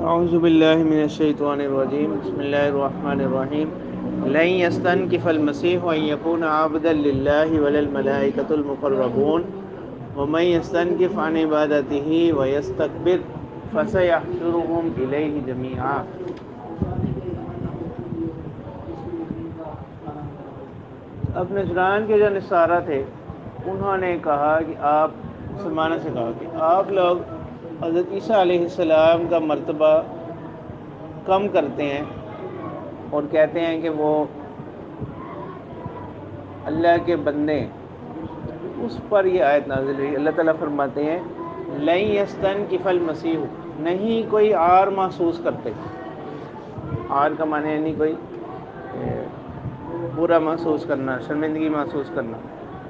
اعوذ باللہ من الشیطان الرجیم بسم اللہ الرحمن الرحیم لن یستنکف المسیح ان یکون عبدا للہ ولا الملائکۃ المقربون ومن یستنکف عن عبادتہ ویستکبر فسیحشرهم الیہ جمیعا۔ اب نجران کے جو نصارہ تھے انہوں نے کہا کہ آپ مسلمانوں سے کہا کہ آپ لوگ حضرت عیسیٰ علیہ السلام کا مرتبہ کم کرتے ہیں اور کہتے ہیں کہ وہ اللہ کے بندے ہیں۔ اس پر یہ آیت نازل ہوئی۔ اللہ تعالیٰ فرماتے ہیں لن یستنکف المسیح، نہیں کوئی عار محسوس کرتے۔ عار کا معنی نہیں کوئی برا محسوس کرنا، شرمندگی محسوس کرنا،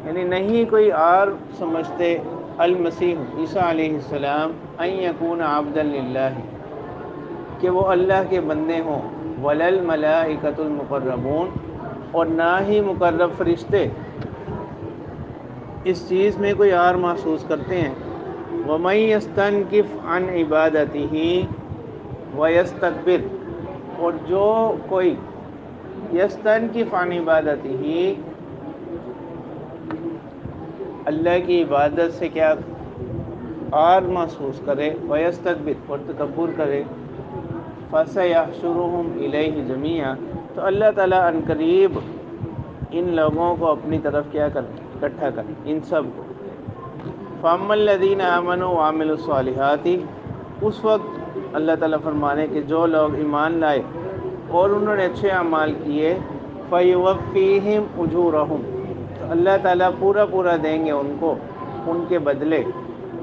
یعنی نہیں کوئی عار سمجھتے المسیح عیسیٰ علیہ السلام ان یکون عبدا للہ، کہ وہ اللہ کے بندے ہوں، ولا الملائکۃ المقربون، اور نہ ہی مقرب فرشتے اس چیز میں کوئی عار محسوس کرتے ہیں۔ ومن یستنکف عن عبادتہ ویستکبر، اور جو کوئی یستنکف عن عبادتہ اللہ کی عبادت سے کیا عار محسوس کرے، ویستکبر اور تکبر کرے، فسیحشرهم الیہ جمیعا، تو اللہ تعالیٰ عنقریب ان لوگوں کو اپنی طرف کیا کرے، اکٹھا کرے، ان سب کو۔ فاما الذین آمنوا وعملوا الصالحات، اس وقت اللہ تعالیٰ فرمانے کہ جو لوگ ایمان لائے اور انہوں نے اچھے اعمال کیے، فیوفیہم اجورہم، تو اللہ تعالیٰ پورا دیں گے ان کو ان کے بدلے،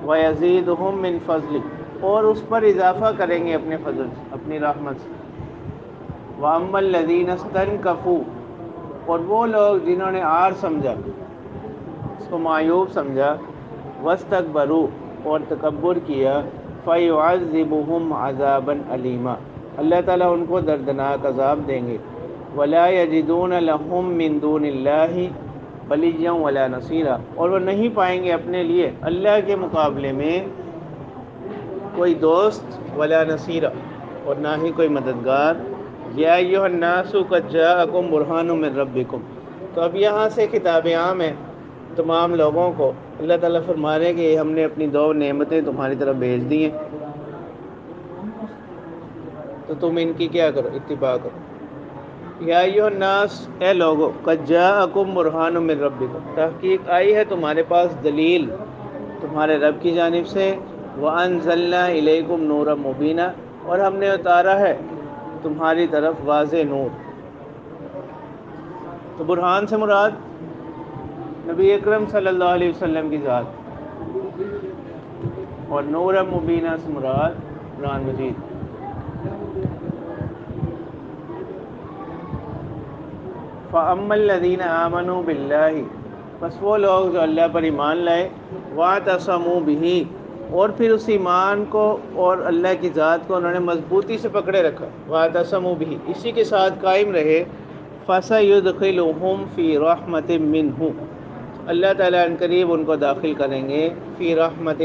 ویزیدہم من فضل، اور اس پر اضافہ کریں گے اپنے فضل سے، اپنی رحمت سے۔ وَأَمَّا الَّذِينَ اسْتَنكَفُوا، اور وہ لوگ جنہوں نے عار سمجھا، اس کو معیوب سمجھا، وَاسْتَكْبَرُوا، اور تکبر کیا، فَيُعَذِّبُهُمْ عَذَابًا أَلِيمًا، اللہ تعالیٰ ان کو دردناک عذاب دیں گے۔ وَلَا يَجِدُونَ لَهُم مِّن دُونِ اللَّهِ وَلِيًّا وَلَا نَصِيرًا، اور وہ نہیں پائیں گے اپنے لیے اللہ کے مقابلے میں کوئی دوست، ولا نصیرہ، اور نہ ہی کوئی مددگار۔ یا ایھا الناس قد جاءکم برہان من ربکم، تو اب یہاں سے خطاب عام ہے تمام لوگوں کو۔ اللہ تعالیٰ فرما رہے ہیں کہ ہم نے اپنی دو نعمتیں تمہاری طرف بھیج دی ہیں، تو تم ان کی کیا کرو، اتباع کرو۔ یا ایھا الناس، اے لوگو، قد جاءکم برہان من ربکم، تحقیق آئی ہے تمہارے پاس دلیل تمہارے رب کی جانب سے۔ وَأَنزَلْنَا إِلَيْكُمْ نُورًا مُبِينًا، اور ہم نے اتارا ہے تمہاری طرف واضح نور۔ تو برہان سے مراد نبی اکرم صلی اللہ علیہ وسلم کی ذات، اور نور مبینہ سے مراد قرآن مجید۔ فَأَمَّا الَّذِينَ آمَنُوا بِاللَّهِ، بس وہ لوگ جو اللہ پر ایمان لائے، وَاعْتَصَمُوا بِهِ، اور پھر اس ایمان کو اور اللہ کی ذات کو انہوں نے مضبوطی سے پکڑے رکھا، وَاعْتَصَمُوا بِهِ، اسی کے ساتھ قائم رہے، فَسَيُدْخِلُهُمْ فِي رَحْمَةٍ مِّنْهُ، اللہ تعالیٰ عنقریب ان کو داخل کریں گے، فی رحمت،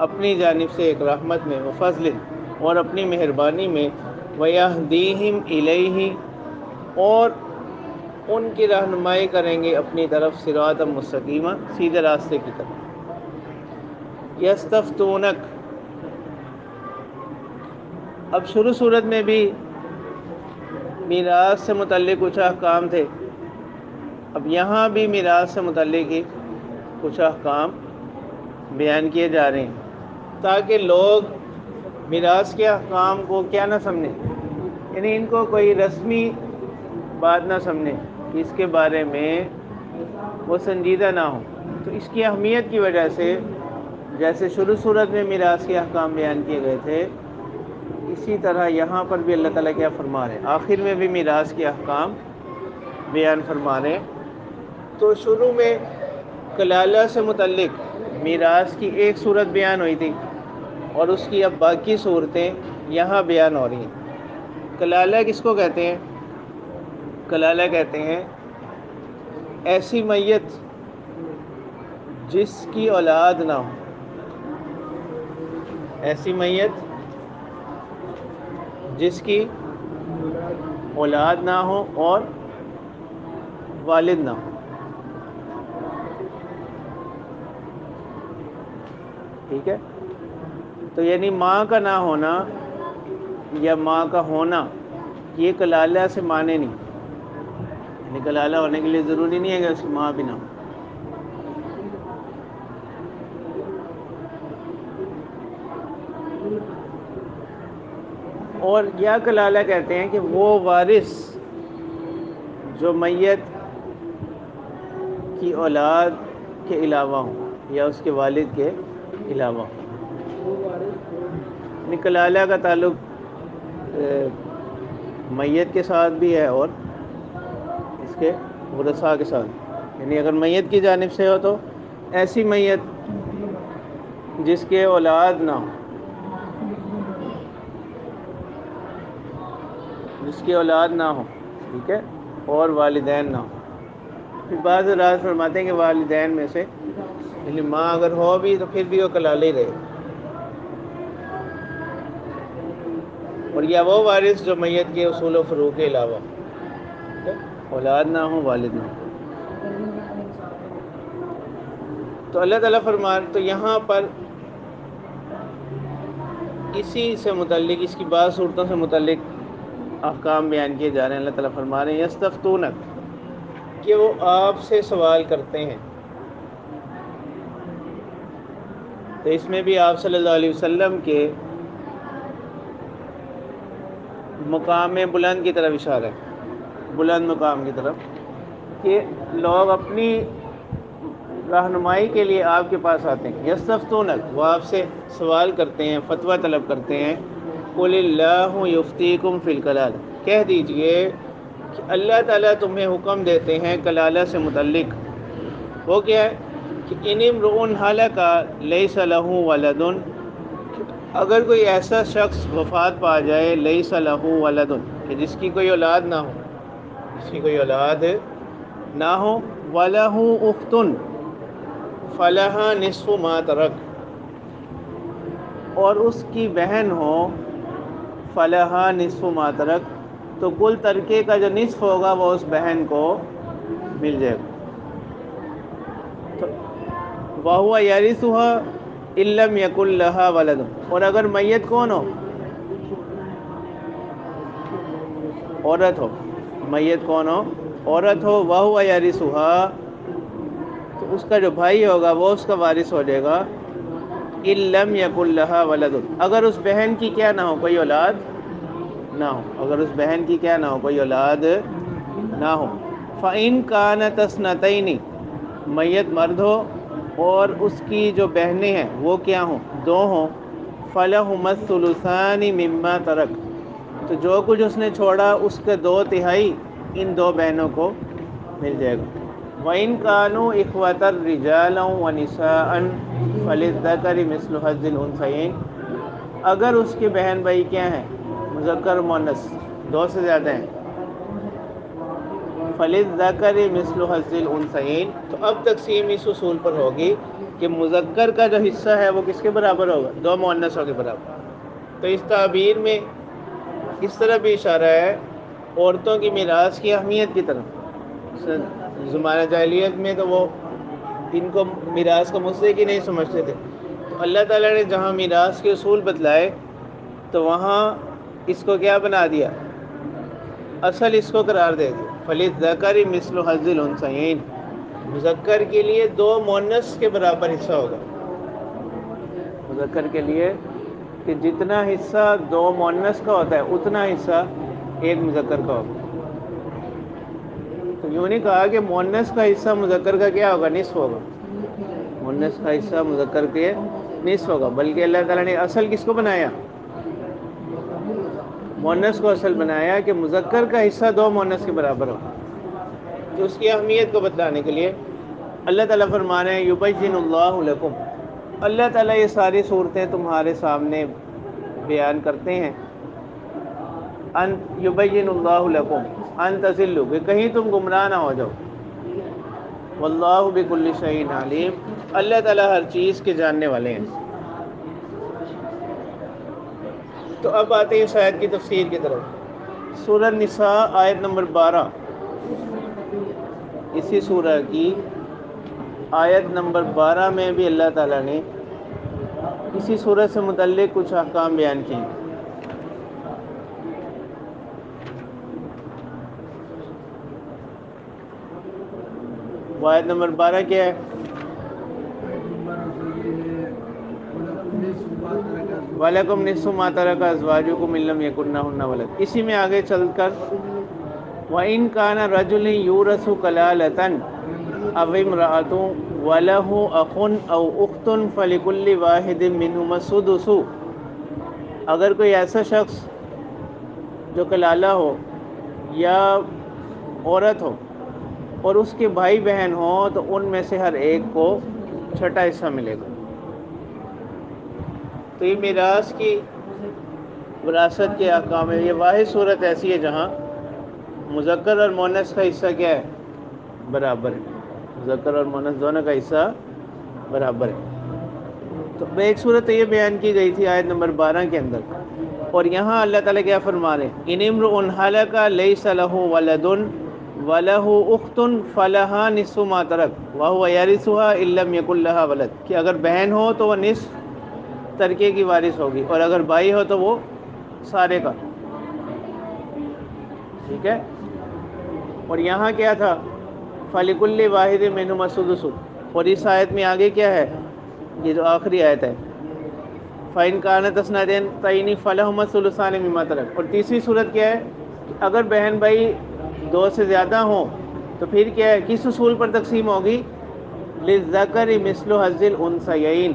اپنی جانب سے ایک رحمت میں، وفضل، اور اپنی مہربانی میں، وَيَهْدِيهِمْ إِلَيْهِ، اور ان کی رہنمائی کریں گے اپنی طرف، صراطا مستقیما، سیدھے راستے کی طرف۔ یستفتونک، اب شروع صورت میں بھی میراث سے متعلق کچھ احکام تھے، اب یہاں بھی میراث سے متعلق ہی کچھ احکام بیان کیے جا رہے ہیں، تاکہ لوگ میراث کے احکام کو کیا نہ سمجھیں، یعنی ان کو کوئی رسمی بات نہ سمجھیں، کہ اس کے بارے میں وہ سنجیدہ نہ ہوں۔ تو اس کی اہمیت کی وجہ سے جیسے شروع صورت میں میراث کے احکام بیان کیے گئے تھے، اسی طرح یہاں پر بھی اللہ تعالیٰ کیا فرما رہے ہیں، آخر میں بھی میراث کے احکام بیان فرما رہے ہیں۔ تو شروع میں کلالہ سے متعلق میراث کی ایک صورت بیان ہوئی تھی، اور اس کی اب باقی صورتیں یہاں بیان ہو رہی ہیں۔ کلالہ کس کو کہتے ہیں؟ کلالہ کہتے ہیں ایسی میت جس کی اولاد نہ ہو، ایسی میت جس کی اولاد نہ ہو اور والد نہ ہو. ٹھیک ہے، تو یعنی ماں کا نہ ہونا یا ماں کا ہونا یہ کلالہ سے مانے نہیں. یعنی کلالہ ہونے کے لیے ضروری نہیں ہے کہ اس کی ماں بھی نہ ہو. اور یا کلالہ کہتے ہیں کہ وہ وارث جو میت کی اولاد کے علاوہ ہوں یا اس کے والد کے علاوہ ہوں. یعنی کلالہ کا تعلق میت کے ساتھ بھی ہے اور اس کے ورثاء کے ساتھ. یعنی اگر میت کی جانب سے ہو تو ایسی میت جس کے اولاد نہ ہو، جس کی اولاد نہ ہو، ٹھیک ہے، اور والدین نہ ہو. پھر بعض حضرات فرماتے ہیں کہ والدین میں سے یعنی ماں اگر ہو بھی تو پھر بھی وہ کلالہ ہی رہے. اور یا وہ وارث جو میت کے اصول و فروع کے علاوہ ٹھیک ہے، اولاد نہ ہو، والد نہ ہو. تو اللہ تعالیٰ تو یہاں پر اسی سے متعلق، اس کی بعض صورتوں سے متعلق احکام بیان کیے جا رہے ہیں. اللہ تعالیٰ فرما رہے ہیں یستفتونک، کہ وہ آپ سے سوال کرتے ہیں. تو اس میں بھی آپ صلی اللہ علیہ وسلم کے مقام بلند کی طرف اشارہ ہے، بلند مقام کی طرف، کہ لوگ اپنی رہنمائی کے لیے آپ کے پاس آتے ہیں. یستفتونک، وہ آپ سے سوال کرتے ہیں، فتویٰ طلب کرتے ہیں. قل اللہ یفتیکم فی الکلالہ، کہہ دیجئے کہ اللہ تعالیٰ تمہیں حکم دیتے ہیں کلالہ سے متعلق. وہ کیا ہے کہ ان امرؤ ہلک لیس لہ ولد، اگر کوئی ایسا شخص وفات پا جائے لیس لہ ولد، کہ جس کی کوئی اولاد نہ ہو، جس کی کوئی اولاد نہ ہو، وَلَهُ أُخْتٌ فَلَهَا نِصْفُ مَا تَرَكَ، اور اس کی بہن ہو، فَلَهَا نِصْفُ مَا تَرَكَ، تو کل ترکے کا جو نصف ہوگا وہ اس بہن کو مل جائے گا. وَهُوَ يَرِثُهَا إِن لَّمْ يَكُن لَّهَا وَلَدٌ، اور اگر میت کون ہو؟ عورت ہو. میت کون ہو؟ عورت ہو. وَهُوَ يَرِثُهَا، تو اس کا جو بھائی ہوگا وہ اس کا وارث ہو جائے گا. إِن لَّمْ يَكُن لَّهَا وَلَدٌ، اگر اس بہن کی کیا نہ ہو؟ کوئی اولاد نہ ہو. اگر اس بہن کی کیا نہ ہو؟ کوئی اولاد نہ ہو. فَإِن كَانَتْ اثْنَتَيْنِ، میت مرد ہو اور اس کی جو بہنیں ہیں وہ کیا ہوں؟ دو ہوں. فَلَهُمَا الثُّلُثَانِ مِمَّا تَرَكَ، تو جو کچھ اس نے چھوڑا اس کے 2/3 ان دو بہنوں کو مل جائے گا. وَإِن كَانُوا إِخْوَةً رِجَالًا وَنِسَاءً فَلِلذَّكَرِ مِثْلُ حَظِّ الْأُنثَيَيْنِ، اگر اس کے بہن بھائی کیا ہیں؟ مذکر مؤنث، دو سے زیادہ ہیں. فَلِلذَّكَرِ مِثْلُ حَظِّ الْأُنثَيَيْنِ، تو اب تقسیم اس اصول پر ہوگی کہ مذکر کا جو حصہ ہے وہ کس کے برابر ہوگا؟ دو مؤنثوں کے برابر. تو اس تعبیر میں اس طرح بھی اشارہ ہے عورتوں کی میراث کی اہمیت کی طرف. زمانہ جاہلیت میں تو وہ ان کو میراث کا مستحق ہی نہیں سمجھتے تھے. تو اللہ تعالیٰ نے جہاں میراث کے اصول بتلائے تو وہاں اس کو کیا بنا دیا؟ اصل اس کو قرار دے دیا. فَلِلذَّكَرِ مِثْلُ حَظِّ الْأُنثَيَيْنِ، مذکر کے لیے دو مؤنث کے برابر حصہ ہوگا. مذکر کے لیے کہ جتنا حصہ دو مؤنث کا ہوتا ہے اتنا حصہ ایک مذکر کا ہوگا. تو یوں نہیں کہا کہ مؤنث کا حصہ مذکر کا کیا ہوگا؟ نصف ہوگا. مؤنث کا حصہ مذکر کے نصف ہوگا، بلکہ اللہ تعالیٰ نے اصل کس کو بنایا؟ مؤنث کو اصل بنایا کہ مذکر کا حصہ دو مؤنث کے برابر ہو. تو اس کی اہمیت کو بتلانے کے لیے اللہ تعالیٰ فرما رہے ہیں یبین اللہ لکم، اللہ تعالیٰ یہ ساری صورتیں تمہارے سامنے بیان کرتے ہیں. ان یبین اللہ لکم ان تضلوا، کہ کہیں تم گمراہ نہ ہو جاؤ. واللہ بکل شیء علیم، اللہ تعالیٰ ہر چیز کے جاننے والے ہیں. تو اب آتے ہیں اس آیت کی تفسیر کی طرف۔ سورہ نساء آیت نمبر 12، اسی سورہ کی آیت نمبر 12 میں بھی اللہ تعالیٰ نے اسی سورہ سے متعلق کچھ احکام بیان کیے۔ وہ آیت نمبر 12 کیا ہے؟ وَلَكُمْ نِصْفُ مَا تَرَكَ أَزْوَاجُكُمْ إِن لَّمْ يَكُن لَّهُنَّ وَلَدٌ۔ اسی میں آگے چل کر وَإِن كَانَ رَجُلٌ يُورَثُ كَلَالَةً أَوِ امْرَأَةٌ وَلَهُ أَخٌ أَوْ أُخْتٌ فَلِكُلِّ وَاحِدٍ مِّنْهُمَا السُّدُسُ۔ اگر کوئی ایسا شخص جو کلالہ ہو یا عورت ہو اور اس کے بھائی بہن ہوں تو ان میں سے ہر ایک کو چھٹا حصہ ملے گا۔ تو یہ میراث کی وراثت کے احکام ہے۔ یہ واحد صورت ایسی ہے جہاں مذکر اور مؤنث کا حصہ کیا ہے؟ برابر ہے۔ مذکر اور مؤنث دونوں کا حصہ برابر ہے۔ تو ایک صورت یہ بیان کی گئی تھی آیت نمبر 12 کے اندر، اور یہاں اللہ تعالیٰ کیا فرما رہے ہیں؟ ان امرؤ ہلک لیس لہ ولد ولہ اخت فلہا نصف ما ترک وہو یرثھا ان لم یکن لہا ولد، کہ اگر بہن ہو تو وہ نصف ترکے کی وارث ہوگی، اور اگر بھائی ہو تو وہ سارے کا۔ ٹھیک ہے؟ اور یہاں کیا تھا؟ فَلِكُلِّ وَاحِدٍ مِّنْهُمَا السُّدُسُ، اور اس آیت میں آگے کیا ہے؟ یہ جو آخری آیت ہے فَإِنْ كَانَتْ اثْنَتَيْنِ فَلَهُمَا الثُّلُثَانِ مِمَّا تَرَكَ، اور تیسری صورت کیا ہے؟ کہ اگر بہن بھائی دو سے زیادہ ہوں تو پھر کیا ہے؟ کس اصول پر تقسیم ہوگی؟ لِلذَّكَرِ مِثْلُ حَظِّ الْأُنثَيَيْنِ۔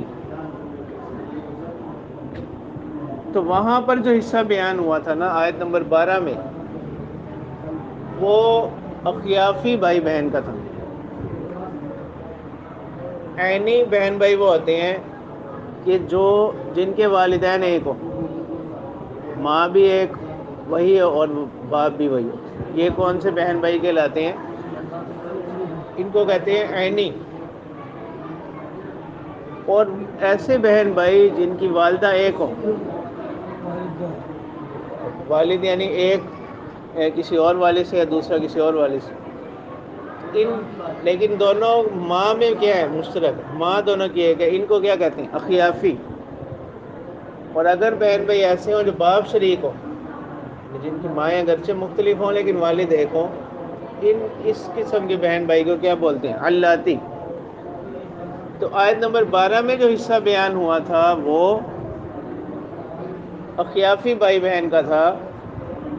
تو وہاں پر جو حصہ بیان ہوا تھا نا آیت نمبر 12 میں، وہ اخیافی بھائی بہن کا تھا۔ عینی بہن بھائی وہ ہوتے ہیں کہ جن کے والدین ایک ہو، ماں بھی ایک وہی ہے اور باپ بھی وہی ہے، یہ کون سے بہن بھائی کہلاتے ہیں؟ ان کو کہتے ہیں عینی۔ اور ایسے بہن بھائی جن کی والدہ ایک ہو، والد یعنی ایک کسی اور والد سے یا دوسرا کسی اور والد سے، لیکن دونوں ماں میں کیا ہے؟ مشترک، ماں دونوں کی ایک ہے، ان کو کیا کہتے ہیں؟ اخیافی۔ اور اگر بہن بھائی ایسے ہوں جو باپ شریک ہو، جن کی مائیں اگرچہ مختلف ہوں لیکن والد ایک ہوں، اس قسم کے بہن بھائی کو کیا بولتے ہیں؟ اللاتی۔ تو آیت نمبر 12 میں جو حصہ بیان ہوا تھا وہ اخیافی بھائی بہن کا تھا،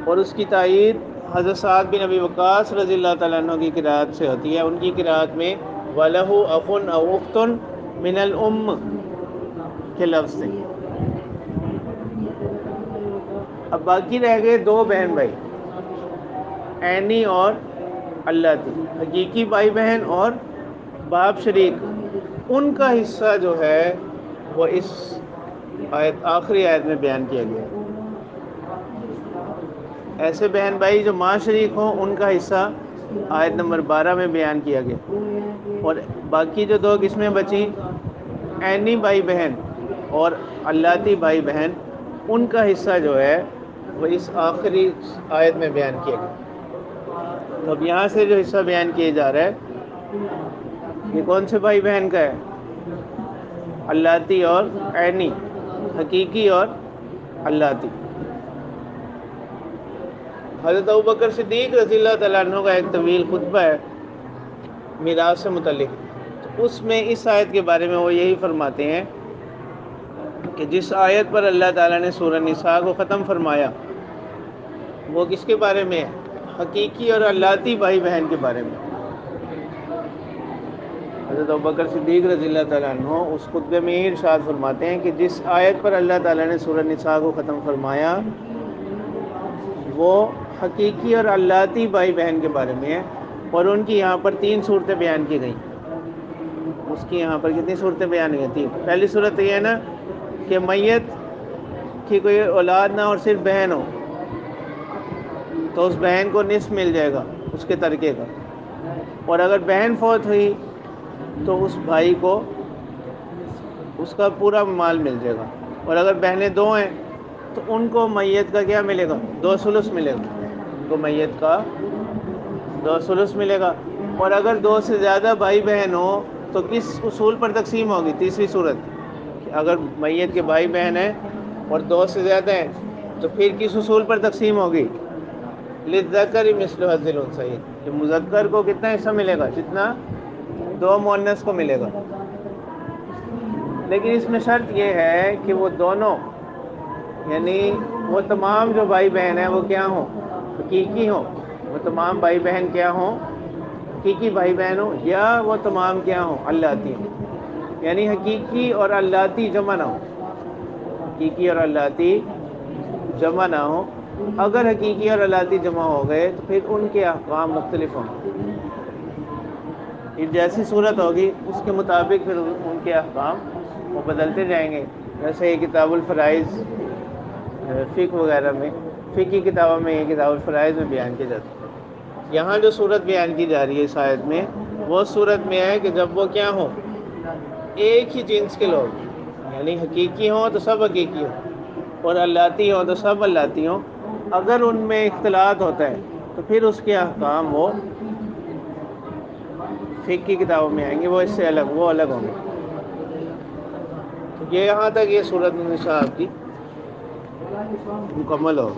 اور اس کی تائید حضرت سعد بن ابی وقاص رضی اللہ تعالیٰ عنہ کی قرأت سے ہوتی ہے۔ ان کی قرأت میں وَلَهُ أَخٌ أَوْ أُخْتٌ مِنَ الْأُمِّ کے لفظ سے۔ اب باقی رہ گئے دو بہن بھائی، عینی اور اللاتی، حقیقی بھائی بہن اور باپ شریک۔ ان کا حصہ جو ہے وہ اس آخری آیت میں بیان کیا گیا ہے۔ ایسے بہن بھائی جو ماں شریک ہوں ان کا حصہ آیت نمبر 12 میں بیان کیا گیا، اور باقی جو دو قسمیں بچی، عینی بھائی بہن اور اللاتی بھائی بہن، ان کا حصہ جو ہے وہ اس آخری آیت میں بیان کیا گیا۔ تو اب یہاں سے جو حصہ بیان کیا جا رہا ہے یہ کون سے بھائی بہن کا ہے؟ اللاتی اور عینی، حقیقی اور اللاتی۔ حضرت ابوبکر صدیق رضی اللہ تعالیٰ عنہ کا ایک طویل خطبہ ہے میراث سے متعلق، اس میں اس آیت کے بارے میں وہ یہی فرماتے ہیں کہ جس آیت پر اللہ تعالیٰ نے سورہ نساء کو ختم فرمایا وہ کس کے بارے میں ہے؟ حقیقی اور اللاتی بھائی بہن کے بارے میں۔ حضرت ابوبکر صدیق رضی اللہ تعالیٰ عنہ اس خطبے میں ہی ارشاد فرماتے ہیں کہ جس آیت پر اللہ تعالیٰ نے سورہ نساء کو ختم فرمایا وہ حقیقی اور اللاتی بھائی بہن کے بارے میں ہے، اور ان کی یہاں پر 3 صورتیں بیان کی گئیں۔ اس کی یہاں پر کتنی صورتیں بیان ہوئی تھیں؟ پہلی صورت یہ ہے نا کہ میت کی کوئی اولاد نہ اور صرف بہن ہو تو اس بہن کو نصف مل جائے گا اس کے ترکے کا، اور اگر بہن فوت ہوئی تو اس بھائی کو اس کا پورا مال مل جائے گا، اور اگر بہنیں 2 ہیں تو ان کو میت کا کیا ملے گا؟ 2 ثلث ملے گا، ان کو میت کا 2 ثلث ملے گا۔ اور اگر 2 سے زیادہ بھائی بہن ہو تو کس اصول پر تقسیم ہوگی؟ تیسری صورت کہ اگر میت کے بھائی بہن ہیں اور 2 سے زیادہ ہیں تو پھر کس اصول پر تقسیم ہوگی؟ للذکر مثل حظ الانثیین، کہ مذکر کو کتنا حصہ ملے گا؟ جتنا 2 مؤنث کو ملے گا۔ لیکن اس میں شرط یہ ہے کہ وہ دونوں، یعنی وہ تمام جو بھائی بہن ہیں وہ کیا ہوں؟ حقیقی ہوں۔ وہ تمام بھائی بہن کیا ہوں؟ حقیقی بھائی بہن ہوں، یا وہ تمام کیا ہوں؟ اللتی ہوں، یعنی حقیقی اور اللتی جمع نہ ہو، حقیقی اور اللتی جمع نہ ہو۔ اگر حقیقی اور اللتی جمع ہو گئے تو پھر ان کے احکام مختلف ہوں گے، یہ جیسی صورت ہوگی اس کے مطابق پھر ان کے احکام وہ بدلتے جائیں گے۔ جیسے یہ کتاب الفرائض فقہ وغیرہ میں، فقہ کی کتابوں میں، یہ کتاب الفرائض میں بیان کی جاتی ہے۔ یہاں جو صورت بیان کی جا رہی ہے اس آیت میں، وہ صورت میں ہے کہ جب وہ کیا ہوں؟ ایک ہی جنس کے لوگ، یعنی حقیقی ہوں تو سب حقیقی ہوں اور اللتی ہوں تو سب اللتی ہوں۔ اگر ان میں اختلاط ہوتا ہے تو پھر اس کے احکام وہ فقہ کی کتابوں میں آئیں گے، وہ اس سے الگ، وہ الگ ہوں گے۔ یہ یہاں تک یہ سورۃ النساء آپ کی مکمل ہو۔